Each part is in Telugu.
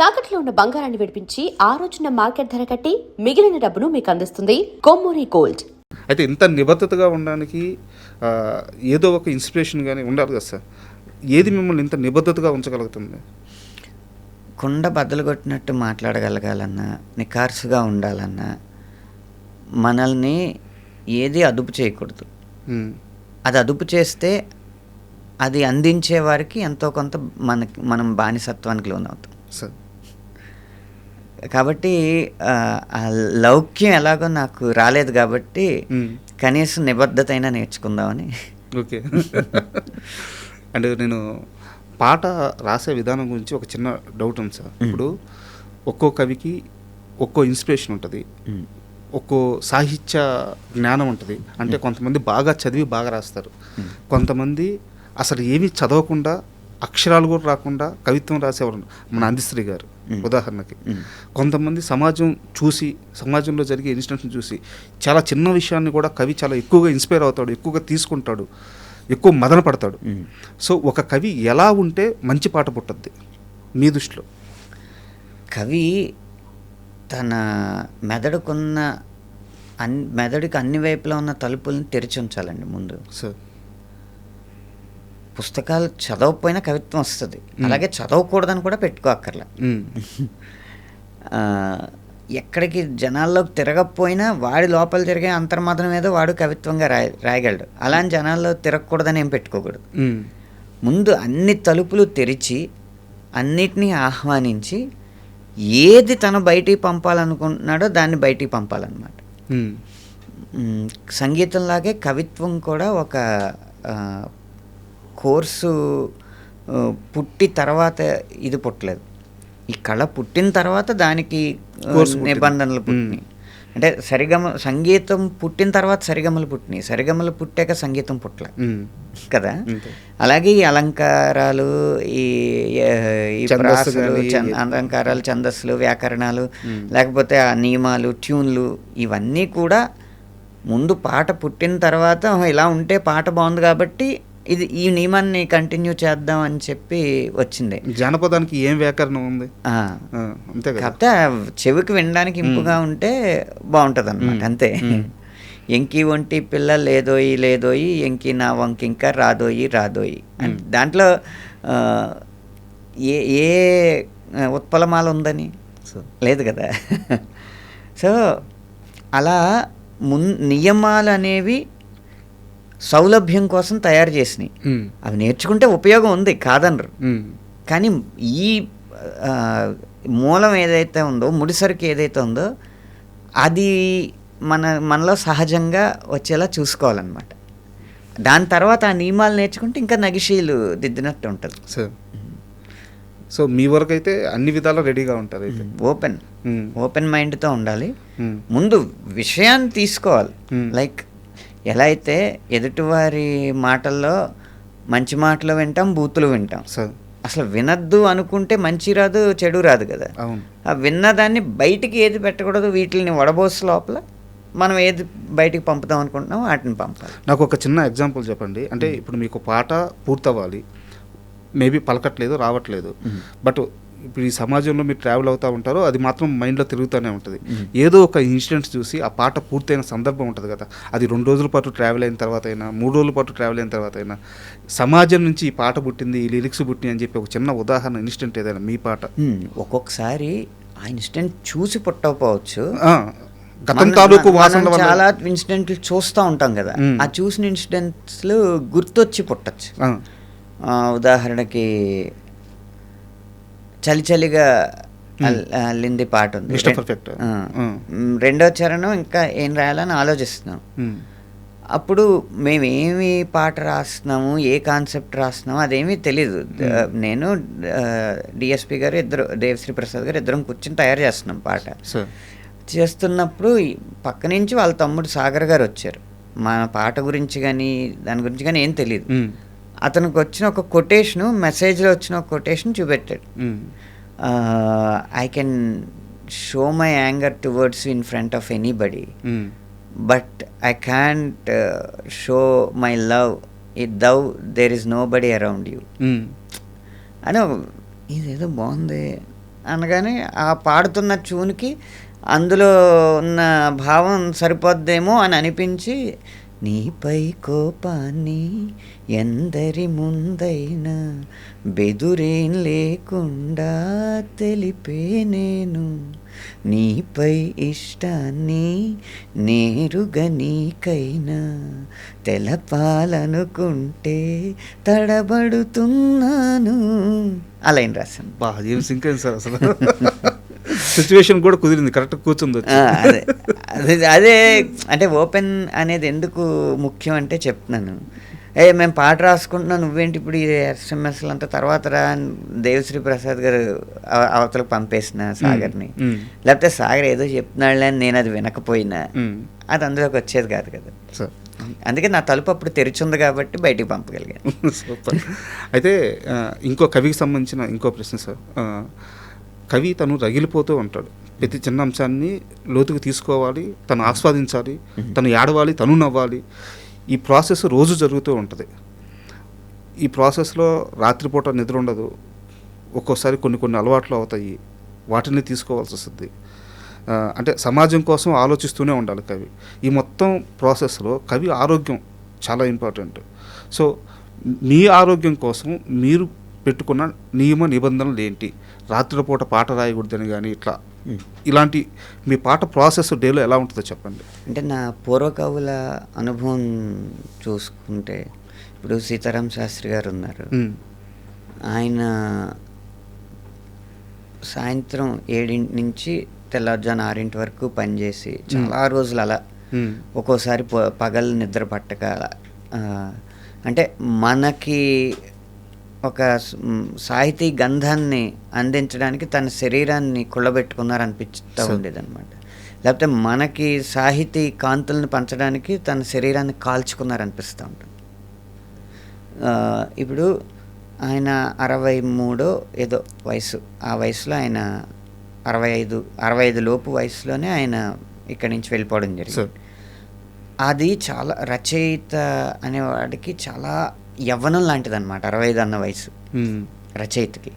తాకట్లో ఉన్న బంగారాన్ని విడిపించి ఆ రోజున మార్కెట్ ధర కట్టి మిగిలిన డబ్బును మీకు అందిస్తుంది కొమ్మూరి గోల్డ్. అయితే ఇంత నిబద్ధతగా ఉండడానికి ఏదో ఒక ఇన్స్పిరేషన్ కానీ ఉండాలి కదా సార్. ఏది మిమ్మల్ని ఇంత నిబద్ధతగా ఉంచగలుగుతుంది? కుండ బద్దలు కొట్టినట్టు మాట్లాడగలగాలన్నా, నిఖార్సుగా ఉండాలన్నా మనల్ని ఏది అదుపు చేయకూడదు. అది అదుపు చేస్తే అది అందించే వారికి ఎంతో కొంత మనం బానిసత్వానికి లోనవుతాం సార్. కాబట్టి ఆ లౌక్యం ఎలాగో నాకు రాలేదు కాబట్టి కనీసం నిబద్ధత అయినా నేర్చుకుందామని. ఓకే. అంటే నేను పాట రాసే విధానం గురించి ఒక చిన్న డౌట్ ఉంది సార్. ఇప్పుడు ఒక్కో కవికి ఒక్కో ఇన్స్పిరేషన్ ఉంటుంది, ఒక్కో సాహిత్య జ్ఞానం ఉంటుంది. అంటే కొంతమంది బాగా చదివి బాగా రాస్తారు, కొంతమంది అసలు ఏమీ చదవకుండా అక్షరాలు కూడా రాకుండా కవిత్వం రాసేవారు మన అందశ్రీ గారు ఉదాహరణకి. కొంతమంది సమాజంలో జరిగే ఇన్సిడెంట్స్ని చూసి చాలా చిన్న విషయాన్ని కూడా కవి చాలా ఎక్కువగా ఇన్స్పైర్ అవుతాడు, ఎక్కువగా తీసుకుంటాడు, ఎక్కువ మదన పడతాడు. సో ఒక కవి ఎలా ఉంటే మంచి పాట పుట్టద్ది మీ దృష్టిలో? కవి తన మెదడుకి అన్ని వైపులా ఉన్న తలుపులను తెరిచి ఉంచాలండి ముందు. సార్, పుస్తకాలు చదవకపోయినా కవిత్వం వస్తుంది, అలాగే చదవకూడదని కూడా పెట్టుకోక్కర్లా. ఎక్కడికి జనాల్లోకి తిరగకపోయినా వాడి లోపల జరిగే అంతర్మదనం ఏదో వాడు కవిత్వంగా రాయగలడు. అలాంటి జనాల్లో తిరగకూడదని ఏం పెట్టుకోకూడదు. ముందు అన్ని తలుపులు తెరిచి అన్నిటినీ ఆహ్వానించి ఏది తను బయటికి పంపాలనుకుంటున్నాడో దాన్ని బయటికి పంపాలన్నమాట. సంగీతంలాగే కవిత్వం కూడా ఒక కోర్సు పుట్టి తర్వాత ఇది పుట్టలేదు. ఈ కళ పుట్టిన తర్వాత దానికి నిబంధనలు పుట్టినాయి. అంటే సంగీతం పుట్టిన తర్వాత సరిగమలు పుట్టినాయి, సరిగమలు పుట్టాక సంగీతం పుట్టలే కదా. అలాగే ఈ అలంకారాలు, ఈ ప్రాసలు, అలంకారాలు, ఛందస్సులు, వ్యాకరణాలు, లేకపోతే ఆ నియమాలు, ట్యూన్లు, ఇవన్నీ కూడా ముందు పాట పుట్టిన తర్వాత ఇలా ఉంటే పాట బాగుంది కాబట్టి ఈ నియమాన్ని కంటిన్యూ చేద్దాం అని చెప్పి వచ్చింది. జానపదానికి ఏం వ్యాకరణం ఉంది? కాకపోతే చెవికి వినడానికి ఇంపుగా ఉంటే బాగుంటుంది అన్నమాట, అంతే. ఎంకి ఒంటి పిల్ల లేదోయి ఎంకి నా వంకి ఇంకా రాదోయి అంటే దాంట్లో ఏ ఉత్పలమాల ఉందని లేదు కదా. సో అలా నియమాలు అనేవి సౌలభ్యం కోసం తయారు చేసినాయి. అవి నేర్చుకుంటే ఉపయోగం ఉంది, కాదనరు. కానీ ఈ మూలం ఏదైతే ఉందో, ముడిసరికి ఏదైతే ఉందో, అది మనలో సహజంగా వచ్చేలా చూసుకోవాలన్నమాట. దాని తర్వాత ఆ నియమాలు నేర్చుకుంటే ఇంకా నగిషీలు దిద్దినట్టు ఉంటుంది. సో మీ వరకు అయితే అన్ని విధాలా రెడీగా ఉంటారు. ఓపెన్ మైండ్తో ఉండాలి. ముందు విషయాన్ని తీసుకోవాలి. లైక్ ఎలా అయితే ఎదుటివారి మాటల్లో మంచి మాటలు వింటాం, బూతులు వింటాం. అసలు వినద్దు అనుకుంటే మంచి రాదు, చెడు రాదు కదా. ఆ విన్నదాన్ని బయటికి ఏది పెట్టకూడదు, వీటిని వడబోసు లోపల మనం ఏది బయటికి పంపుదాం అనుకుంటున్నాం వాటిని పంపాలి. నాకు ఒక చిన్న ఎగ్జాంపుల్ చెప్పండి. అంటే ఇప్పుడు మీకు పాట పూర్తవ్వాలి, మేబీ పలకట్లేదు, రావట్లేదు, బట్ ఇప్పుడు ఈ సమాజంలో మీరు ట్రావెల్ అవుతూ ఉంటారో అది మాత్రం మైండ్లో తిరుగుతూనే ఉంటుంది. ఏదో ఒక ఇన్సిడెంట్స్ చూసి ఆ పాట పూర్తయిన సందర్భం ఉంటుంది కదా, అది 2 రోజుల పాటు ట్రావెల్ అయిన తర్వాత అయినా, 3 రోజుల పాటు ట్రావెల్ అయిన తర్వాత అయినా, సమాజం నుంచి ఈ పాట పుట్టింది, ఈ లిరిక్స్ పుట్టినాయి అని చెప్పి ఒక చిన్న ఉదాహరణ ఇన్సిడెంట్ ఏదైనా మీ పాట? ఒక్కొక్కసారి ఆ ఇన్సిడెంట్ చూసి పుట్టకపోవచ్చు, చాలా ఇన్సిడెంట్లు చూస్తూ ఉంటాం కదా. ఆ చూసిన ఇన్సిడెంట్స్లు గుర్తొచ్చి పుట్టచ్చు. ఉదాహరణకి చలిగా అల్లింది పాట ఉంది, రెండో చరణం ఇంకా ఏం రాయాలని ఆలోచిస్తున్నాం. అప్పుడు మేము ఏమి పాట రాస్తున్నాము, ఏ కాన్సెప్ట్ రాస్తున్నాము అదేమీ తెలీదు. నేను డిఎస్పి గారు దేవశ్రీ ప్రసాద్ గారు ఇద్దరం కూర్చొని తయారు చేస్తున్నాం. పాట చేస్తున్నప్పుడు పక్క నుంచి వాళ్ళ తమ్ముడు సాగర్ గారు వచ్చారు. మన పాట గురించి కానీ దాని గురించి కానీ ఏం తెలీదు. అతనికి వచ్చిన ఒక కొటేషను, మెసేజ్లో వచ్చిన ఒక కొటేషన్ చూపెట్టాడు. I can show my anger towards you in front of anybody, but I can't show my love it though there is nobody around you అని. ఇదేదో బాగుంది, అనగానే ఆ పాడుతున్న ట్యూన్కి అందులో ఉన్న భావం సరిపోద్దేమో అని అనిపించి, నీపై కోపాన్ని ఎందరి ముందైనా బెదురేం లేకుండా తెలిపే నేను, నీపై ఇష్టాన్ని నేరుగా నీకైనా తెలపాలనుకుంటే తడబడుతున్నాను. అలా ఏం రాశాను. ఏం సింక్ అయింది సార్ అసలు. సిచ్యువేషన్ కూడా కుదిరింది, కరెక్ట్ కూర్చుంది. అదే అదే అదే అంటే ఓపెన్ అనేది ఎందుకు ముఖ్యం అంటే చెప్తున్నాను. మేము పాట రాసుకుంటున్నాం, నువ్వేంటి ఇప్పుడు ఈ ఎస్ఎంఎస్లు అంతా తర్వాత రా అని దేవిశ్రీ ప్రసాద్ గారు అవతలకు పంపేసిన సాగర్ని, లేకపోతే సాగర్ ఏదో చెప్తున్నాడులే అని నేను అది వినకపోయినా అది అందులోకి వచ్చేది కాదు కదా. అందుకే నా తలుపు అప్పుడు తెరిచింది కాబట్టి బయటికి పంపగలిగాను. సూపర్. అయితే ఇంకో కవికి సంబంధించిన ఇంకో ప్రశ్న సార్. కవి తను రగిలిపోతూ ఉంటాడు, ప్రతి చిన్న అంశాన్ని లోతుకు తీసుకోవాలి, తను ఆస్వాదించాలి, తను ఏడవాలి, తను నవ్వాలి. ఈ ప్రాసెస్ రోజు జరుగుతూ ఉంటుంది. ఈ ప్రాసెస్లో రాత్రిపూట నిద్ర ఉండదు, ఒక్కోసారి కొన్ని అలవాట్లు అవుతాయి, వాటిని తీసుకోవాల్సి వస్తుంది. అంటే సమాజం కోసం ఆలోచిస్తూనే ఉండాలి కవి. ఈ మొత్తం ప్రాసెస్లో కవి ఆరోగ్యం చాలా ఇంపార్టెంట్. సో మీ ఆరోగ్యం కోసం మీరు పెట్టుకున్న నియమ నిబంధనలు ఏంటి? రాత్రిపూట పాట రాయకూడదని కానీ ఇలాంటి మీ పాట ప్రాసెస్ డేలో ఎలా ఉంటుందో చెప్పండి. అంటే నా పూర్వకవుల అనుభవం చూసుకుంటే, ఇప్పుడు సీతారాం శాస్త్రి గారు ఉన్నారు. ఆయన సాయంత్రం 7 నుంచి తెల్లవారుజామున 6 వరకు పనిచేసి చాలా రోజులు అలా, ఒక్కోసారి పగలు నిద్ర పట్టక, అంటే మనకి ఒక సాహితీ గంధాన్ని అందించడానికి తన శరీరాన్ని కుళ్ళబెట్టుకున్నారనిపిస్తూ ఉండేదన్నమాట. లేకపోతే మనకి సాహితీ కాంతులను పంచడానికి తన శరీరాన్ని కాల్చుకున్నారనిపిస్తూ ఉంటుంది. ఇప్పుడు ఆయన 63 ఏదో వయసు, ఆ వయసులో ఆయన 65 లోపు వయసులోనే ఆయన ఇక్కడి నుంచి వెళ్ళిపోవడం జరిగింది. అది చాలా రచయిత అనేవాడికి చాలా యవ్వనం లాంటిది అనమాట. 65 అన్న వయసు రచయితకి.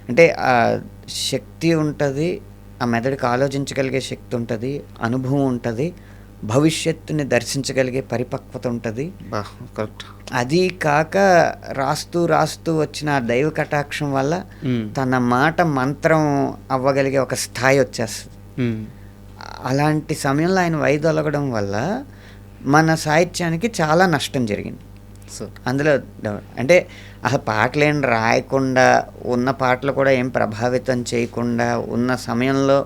అంటే ఆ శక్తి ఉంటుంది, ఆ మెదడుకి ఆలోచించగలిగే శక్తి ఉంటుంది, అనుభవం ఉంటుంది, భవిష్యత్తుని దర్శించగలిగే పరిపక్వత ఉంటుంది. అది కాక రాస్తూ వచ్చిన ఆ దైవ కటాక్షం వల్ల తన మాట మంత్రం అవ్వగలిగే ఒక స్థాయి వచ్చేస్తుంది. అలాంటి సమయంలో ఆయన వైదొలగడం వల్ల మన సాహిత్యానికి చాలా నష్టం జరిగింది. అందులో అంటే అసలు పాటలేం రాయకుండా, ఉన్న పాటలు కూడా ఏం ప్రభావితం చేయకుండా ఉన్న సమయంలో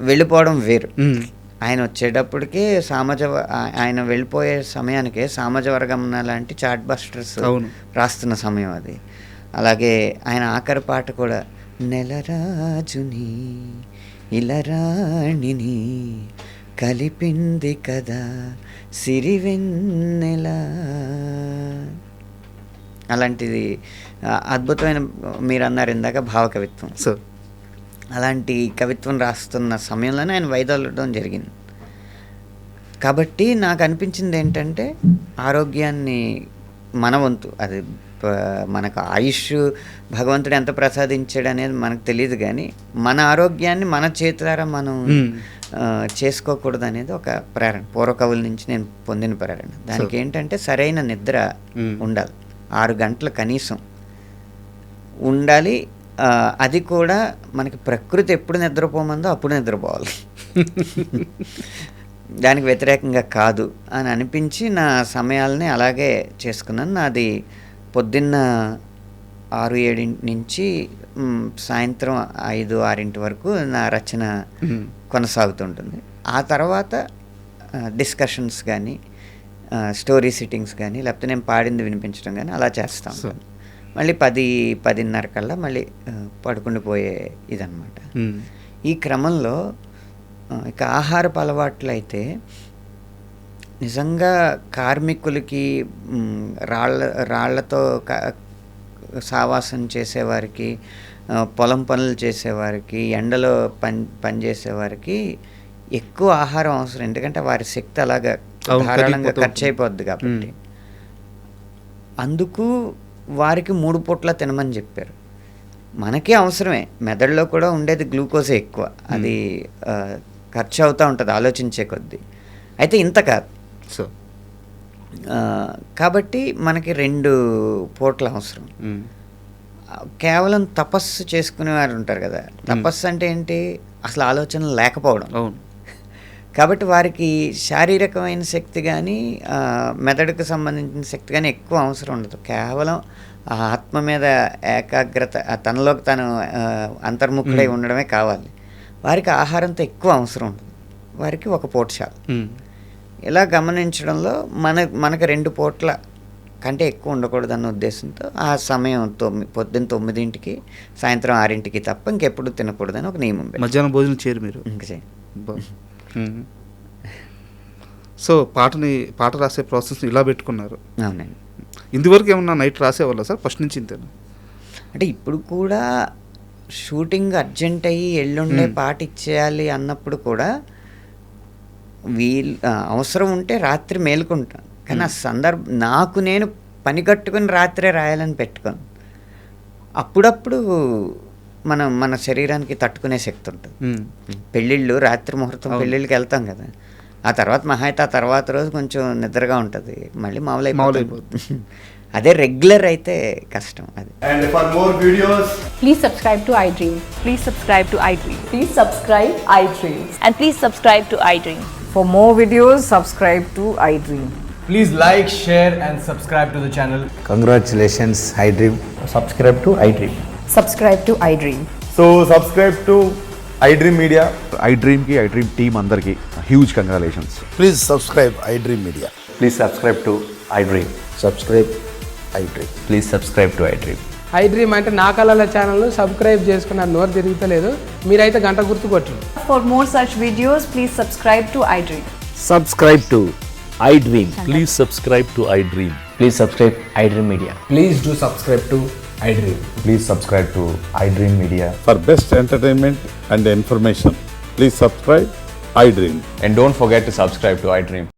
వెళ్ళిపోవడం వేరు. ఆయన వచ్చేటప్పటికి ఆయన వెళ్ళిపోయే సమయానికే సామాజ వర్గమన లాంటి చాట్ బస్టర్స్ రాస్తున్న సమయం అది. అలాగే ఆయన ఆఖరి పాట కూడా, నెలరాజుని ఇలరాణిని కలిపింది కదా సిరివెన్నెల, అలాంటిది అద్భుతమైన, మీరు అన్నారు ఇందాక భావకవిత్వం, అలాంటి కవిత్వం రాస్తున్న సమయంలోనే ఆయన వైదొలగడం జరిగింది. కాబట్టి నాకు అనిపించింది ఏంటంటే, ఆరోగ్యాన్ని మన వంతు, అది మనకు ఆయుష్ భగవంతుడు ఎంత ప్రసాదించాడు అనేది మనకు తెలియదు, కానీ మన ఆరోగ్యాన్ని మన చేతులారా మనం చేసుకోకూడదు అనేది ఒక ప్రేరణ, పూర్వకవుల నుంచి నేను పొందిన ప్రేరణ. దానికి ఏంటంటే సరైన నిద్ర ఉండాలి, 6 గంటలు కనీసం ఉండాలి. అది కూడా మనకి ప్రకృతి ఎప్పుడు నిద్రపోమందో అప్పుడు నిద్రపోవాలి, దానికి వ్యతిరేకంగా కాదు అని అనిపించి నా సమయాలని అలాగే చేసుకున్నాను. నాది పొద్దున్న 6-7 నుంచి సాయంత్రం 5-6 వరకు నా రచన కొనసాగుతుంటుంది. ఆ తర్వాత డిస్కషన్స్ కానీ, స్టోరీ సిట్టింగ్స్ కానీ, లేకపోతే నేను పాడింది వినిపించడం కానీ అలా చేస్తాం. మళ్ళీ 10-10:30 కల్లా మళ్ళీ పడుకుండిపోయే ఇదన్నమాట. ఈ క్రమంలో ఇక ఆహారపు అలవాట్లు అయితే నిజంగా కార్మికులకి, రాళ్లతో సావాసం చేసేవారికి, పొలం పనులు చేసేవారికి, ఎండలో పనిచేసేవారికి ఎక్కువ ఆహారం అవసరం. ఎందుకంటే వారి శక్తి అలాగా ధారాళంగా ఖర్చు అయిపోద్ది కాబట్టి. అందుకు వారికి 3 పూట్ల తినమని చెప్పారు. మనకే అవసరమే, మెదడులో కూడా ఉండేది గ్లూకోజే ఎక్కువ, అది ఖర్చు అవుతూ ఉంటుంది ఆలోచించే కొద్దీ. అయితే ఇంత కాదు. సో కాబట్టి మనకి 2 పూట్ల అవసరం. కేవలం తపస్సు చేసుకునేవారు ఉంటారు కదా, తపస్సు అంటే ఏంటి, అసలు ఆలోచన లేకపోవడం. అవును. కాబట్టి వారికి శారీరకమైన శక్తి కానీ మెదడుకు సంబంధించిన శక్తి కానీ ఎక్కువ అవసరం ఉండదు. కేవలం ఆ ఆత్మ మీద ఏకాగ్రత, తనలోకి తను అంతర్ముఖుడై ఉండడమే కావాలి. వారికి ఆహారంతో ఎక్కువ అవసరం ఉంటుంది, వారికి 1 పూట చాలు. ఇలా గమనించడంలో మనకు 2 పూట్ల కంటే ఎక్కువ ఉండకూడదన్న ఉద్దేశంతో ఆ సమయం పొద్దున్న 9ంటికి సాయంత్రం 6ంటికి తప్ప ఇంకెప్పుడు తినకూడదని ఒక నియమం. మధ్యాహ్నం భోజనం చేయరు మీరు? ఇంక చేయి. సో పాట రాసే ప్రాసెస్ని ఇలా పెట్టుకున్నారు. అవునండి. ఇందువరకు ఏమన్నా నైట్ రాసేవాళ్ళ సార్ ఫస్ట్ నుంచి ఇంతేనా? అంటే ఇప్పుడు కూడా షూటింగ్ అర్జెంట్ అయ్యి ఎల్లుండే పాట ఇచ్చేయాలి అన్నప్పుడు కూడా అవసరం ఉంటే రాత్రి మేలుకుంటాను, కానీ ఆ సందర్భం నాకు నేను పని కట్టుకుని రాత్రే రాయాలని పెట్టుకోను. అప్పుడప్పుడు మన శరీరానికి తట్టుకునే శక్తి ఉంటుంది. పెళ్ళిళ్ళు, రాత్రి ముహూర్తం పెళ్ళిళ్ళకి వెళ్తాం కదా, ఆ తర్వాత మహా అయితే ఆ తర్వాత రోజు కొంచెం నిద్రగా ఉంటుంది, మళ్ళీ మామూలైపోతుంది. అదే రెగ్యులర్ అయితే కష్టం అది. And for more videos, Please subscribe to iDream. Please subscribe to iDream. Please subscribe iDream. And please subscribe to iDream. For more videos, subscribe to iDream. please like, share and subscribe to the channel. Congratulations, iDream. Subscribe to iDream. Subscribe to iDream. So subscribe to iDream Media. iDream ki iDream team andarki huge congratulations. Please subscribe iDream Media. Please subscribe to iDream. Subscribe iDream. Please subscribe to iDream. iDream అంటే నా కళల ఛానల్ను సబ్స్క్రైబ్ చేసుకున్నారు, నోరు తిరుగుతలేదు, మీరైతే గంట గుర్తు కొట్టండి. For more such videos, please subscribe to iDream. Subscribe to iDream. Please subscribe to iDream. Please subscribe iDream Media. Please do subscribe to iDream. Please subscribe to iDream Media. For best entertainment and information, please subscribe iDream. And don't forget to subscribe to iDream.